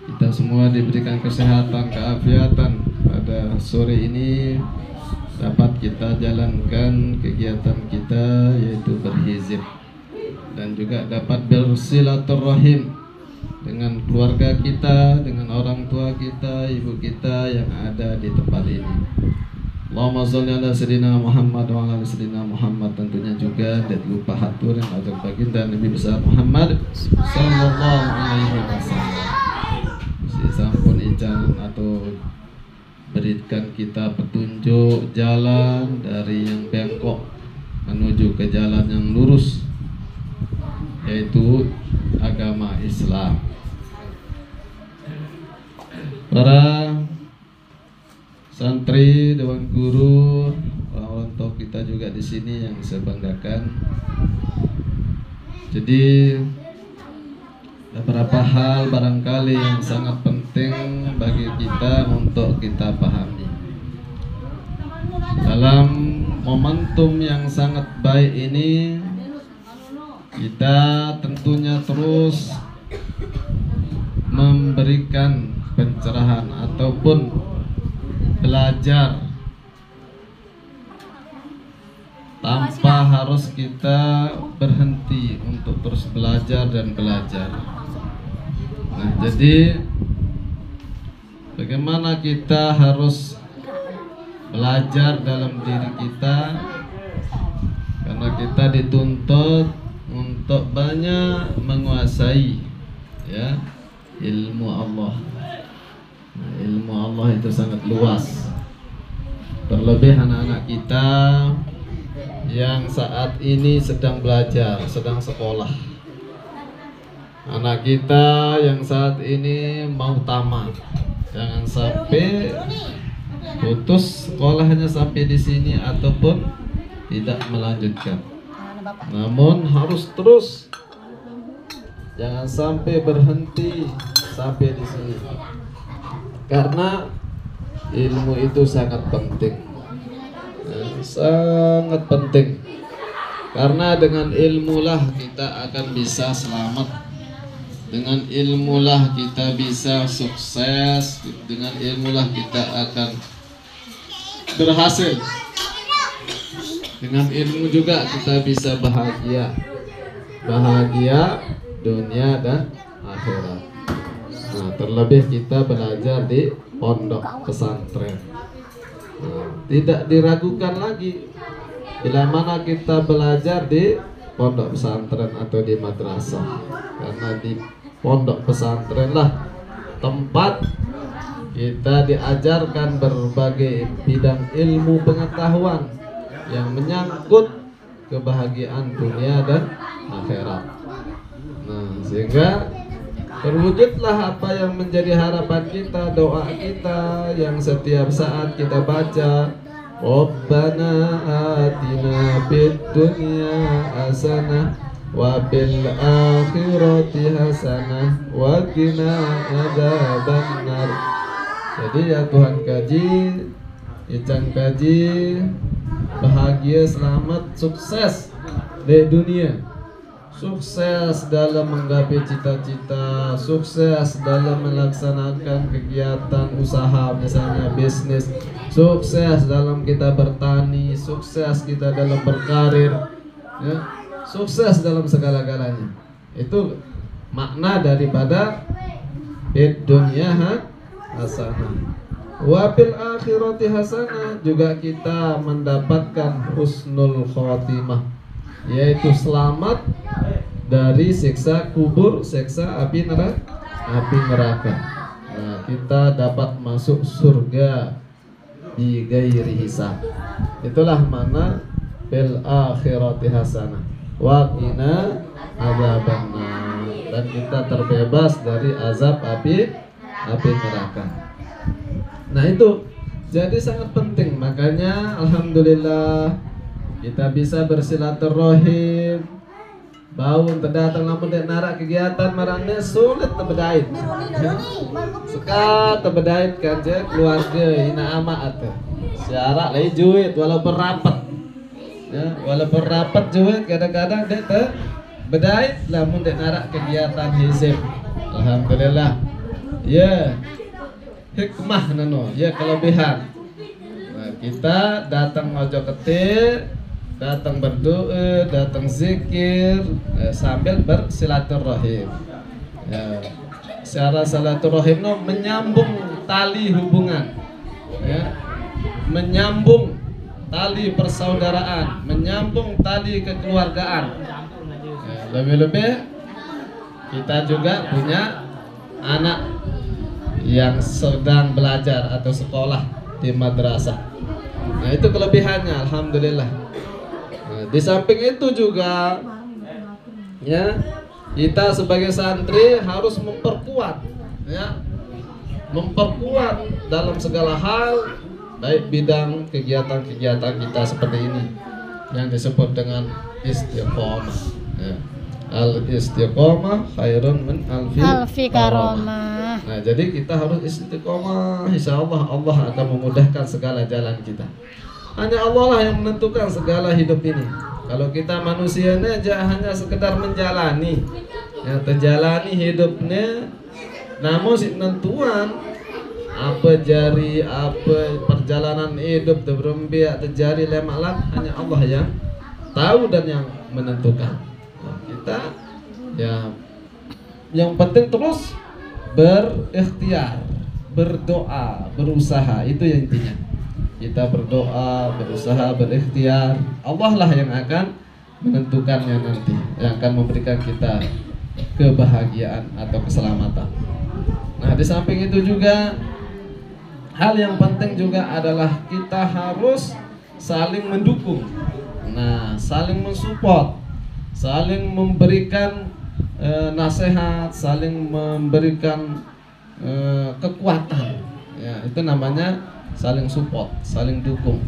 kita semua diberikan kesehatan, keafiatan pada sore ini, dapat kita jalankan kegiatan kita yaitu berhizib, dan juga dapat bersilaturahim dengan keluarga kita, dengan orang tua kita, ibu kita yang ada di tempat ini. Allahumma sholli ala sayyidina Muhammad wa ala sayyidina Muhammad. Tentunya juga tidak lupa hatur yang ada baginda Nabi besar Muhammad sallallahu alaihi wasallam. Si sampun ijan atau berikan kita petunjuk jalan dari yang bengkok menuju ke jalan yang lurus, yaitu agama Islam. Para santri, dewan guru, orang-orang tua kita juga di sini yang saya banggakan. Jadi ada beberapa hal barangkali yang sangat penting bagi kita untuk kita pahami. Dalam momentum yang sangat baik ini, kita tentunya terus memberikan pencerahan ataupun belajar tanpa harus kita berhenti untuk terus belajar dan belajar. Nah, jadi bagaimana kita harus belajar dalam diri kita, karena kita dituntut untuk banyak menguasai ya ilmu Allah. Nah, ilmu Allah itu sangat luas. Terlebih anak-anak kita yang saat ini sedang belajar, sedang sekolah. Anak kita yang saat ini mau tamat, jangan sampai putus sekolahnya sampai di sini ataupun tidak melanjutkan. Namun harus terus, jangan sampai berhenti sampai di sini. Karena ilmu itu sangat penting, sangat penting. Karena dengan ilmulah kita akan bisa selamat, dengan ilmulah kita bisa sukses, dengan ilmulah kita akan berhasil, dengan ilmu juga kita bisa bahagia, bahagia dunia dan akhirat. Nah, terlebih kita belajar di pondok pesantren. Nah, tidak diragukan lagi bila mana kita belajar di pondok pesantren atau di madrasah, karena di pondok pesantren lah tempat kita diajarkan berbagai bidang ilmu pengetahuan yang menyangkut kebahagiaan dunia dan akhirat. Nah, sehingga terwujudlah apa yang menjadi harapan kita, doa kita yang setiap saat kita baca, Rabbana atina fid dunya hasanah wa fil akhirati hasanah wa qina adzabannar. Jadi ya Tuhan kaji, Ican kaji, bahagia, selamat, sukses di dunia, sukses dalam menggapai cita-cita, sukses dalam melaksanakan kegiatan usaha, misalnya bisnis, sukses dalam kita bertani, sukses kita dalam berkarir, ya, sukses dalam segala-galanya. Itu makna daripada fid dunya hasanah wa fil akhirati hasanah, juga kita mendapatkan husnul khotimah, yaitu selamat dari siksa kubur, siksa api neraka. Nah, kita dapat masuk surga di ghairi hisab. Itulah mana fil akhirati hasanah wa qina adzabannar, dan kita terbebas dari azab api neraka. Nah, itu jadi sangat penting. Makanya alhamdulillah kita bisa bersilaturahim. Baun terdatang lamun dek narak kegiatan marane sulit terbedait. Sekat terbedait kan je keluarga ina ama ate. Syarat lai juit walaupun rapat. Ya, walaupun rapat juit kadang-kadang dek terbedait lamun dek narak kegiatan hizib. Alhamdulillah. ya hikmah nano, ya kelebihan. Nah, kita datang ojo ketik, datang berdoa, datang zikir, sambil bersilaturahim. Ya, secara silaturahim no menyambung tali hubungan, ya, menyambung tali persaudaraan, menyambung tali kekeluargaan. Ya, lebih-lebih kita juga punya anak yang sedang belajar atau sekolah di madrasah. Nah, itu kelebihannya, alhamdulillah. Nah, di samping itu juga, ya, kita sebagai santri harus memperkuat, ya, memperkuat dalam segala hal, baik bidang kegiatan-kegiatan kita seperti ini yang disebut dengan istiqomah. Ya. Al-istiqomah khairun min alfi karamah. Nah, jadi kita harus istiqomah. Insyaallah Allah akan memudahkan segala jalan kita. Hanya Allah lah yang menentukan segala hidup ini. Kalau kita manusianya aja hanya sekedar menjalani, ya, terjalani hidupnya, namun si nentuan apa jari, apa perjalanan hidup terberembiak terjadi lemaklah hanya Allah yang tahu dan yang menentukan. Kita, ya, yang penting terus berikhtiar, berdoa, berusaha, itu yang intinya. Kita berdoa, berusaha, berikhtiar, Allah lah yang akan menentukannya nanti, yang akan memberikan kita kebahagiaan atau keselamatan. Nah, di samping itu juga hal yang penting juga adalah kita harus saling mendukung. Nah, saling mensupport, saling memberikan nasihat, saling memberikan kekuatan. Ya, itu namanya saling support, saling dukung.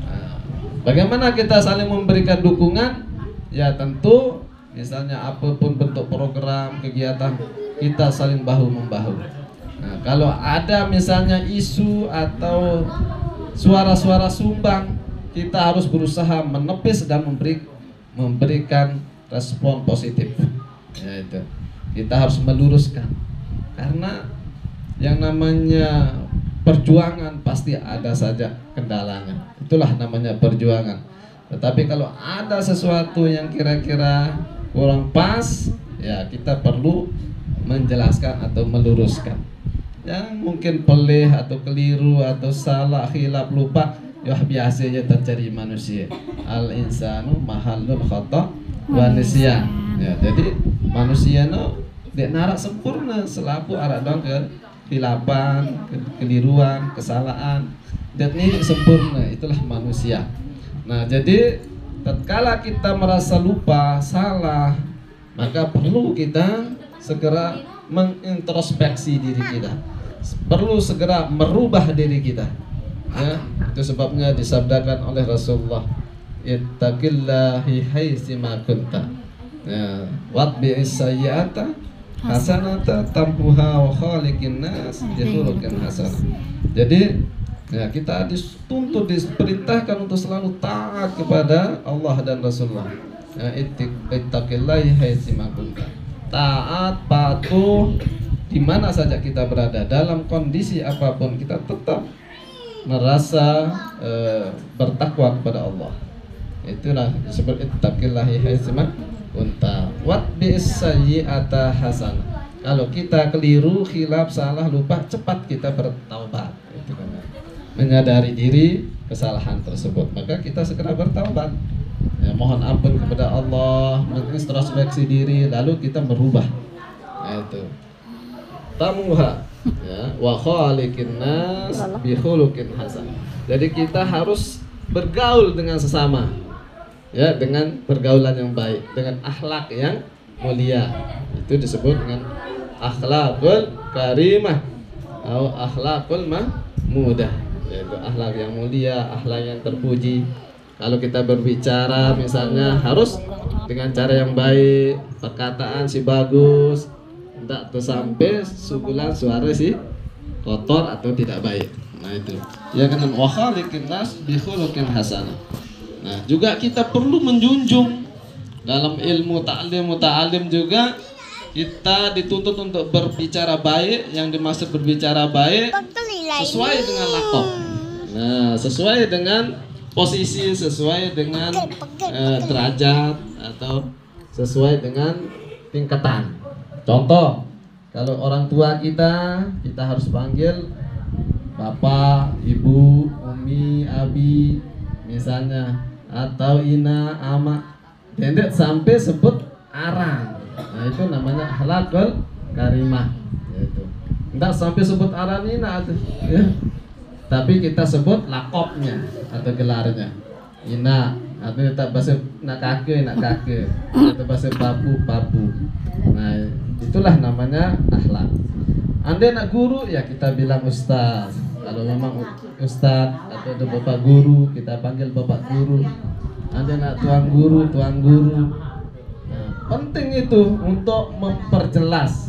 Nah, bagaimana kita saling memberikan dukungan? Ya tentu, misalnya apapun bentuk program, kegiatan, kita saling bahu membahu. Nah, kalau ada misalnya isu atau suara-suara sumbang, kita harus berusaha menepis dan memberikan respon positif. Ya, itu kita harus meluruskan, karena yang namanya perjuangan pasti ada saja kendalanya. Itulah namanya perjuangan. Tetapi kalau ada sesuatu yang kira-kira kurang pas, ya kita perlu menjelaskan atau meluruskan. Yang mungkin pelih atau keliru atau salah, khilaf, lupa, ya biasanya terjadi manusia. Al insanu mahallul khata wa nisyan. Ya, jadi manusia no dek narak sempurna, selaku arah dong ke khilapan, keliruan, kesalahan. Dan ini sempurna, itulah manusia. Nah, jadi tatkala kita merasa lupa, salah, maka perlu kita segera mengintrospeksi diri kita. Perlu segera merubah diri kita. Ya, itu sebabnya disabdakan oleh Rasulullah, ittaqillahi haitsima kunta. Ya, watbi'is sayyi'ata hasanata tampuha wa khaliqin nas bi khuluqin hasanah. Jadi, ya, kita dituntut, diperintahkan untuk selalu taat kepada Allah dan Rasulullah. Ya, ittaqillahi haitsima kunta. Taat, patuh di mana saja kita berada, dalam kondisi apapun kita tetap merasa bertakwa kepada Allah. Itulah disebut ittaqillahi haitsima kunta. Watbi'is sayyi'ata hasanah. Kalau kita keliru, khilaf, salah, lupa, cepat kita bertaubat. Itu kan, menyadari diri kesalahan tersebut, maka kita segera bertaubat. Ya, mohon ampun kepada Allah, mengintrospeksi diri, lalu kita merubah. Nah, itu tamuha, ya, wa khaliqin nas bi khuluqin hasan. Jadi kita harus bergaul dengan sesama, ya, dengan pergaulan yang baik, dengan akhlak yang mulia. Itu disebut dengan akhlakul karimah atau akhlakul mahmudah, yaitu akhlak yang mulia, akhlak yang terpuji. Kalau kita berbicara misalnya harus dengan cara yang baik, perkataan si bagus, tidak tersampai sugulan suara si kotor atau tidak baik. Nah, itu ya kan, wa khaliqin nas bi khuluqin hasanah. Nah, juga kita perlu menjunjung dalam ilmu ta'lim juga, kita dituntut untuk berbicara baik. Yang dimaksud berbicara baik sesuai dengan lakop. Nah, sesuai dengan posisi, sesuai dengan derajat atau sesuai dengan tingkatan. Contoh, kalau orang tua kita harus panggil bapak, ibu, umi, abi, misalnya, atau ina, ama, tidak sampai sebut arang. Nah, itu namanya akhlakul karimah. Yaitu tidak sampai sebut aranina, ya. Tapi kita sebut lakopnya atau gelarnya. Ina, atau kita bahasa nak kake, atau bahasa babu. Nah, itulah namanya akhlak. Anda nak guru, ya kita bilang ustaz. Kalau memang ustaz atau ada bapak guru, kita panggil bapak guru. Anda nak tuan guru. Nah, penting itu untuk memperjelas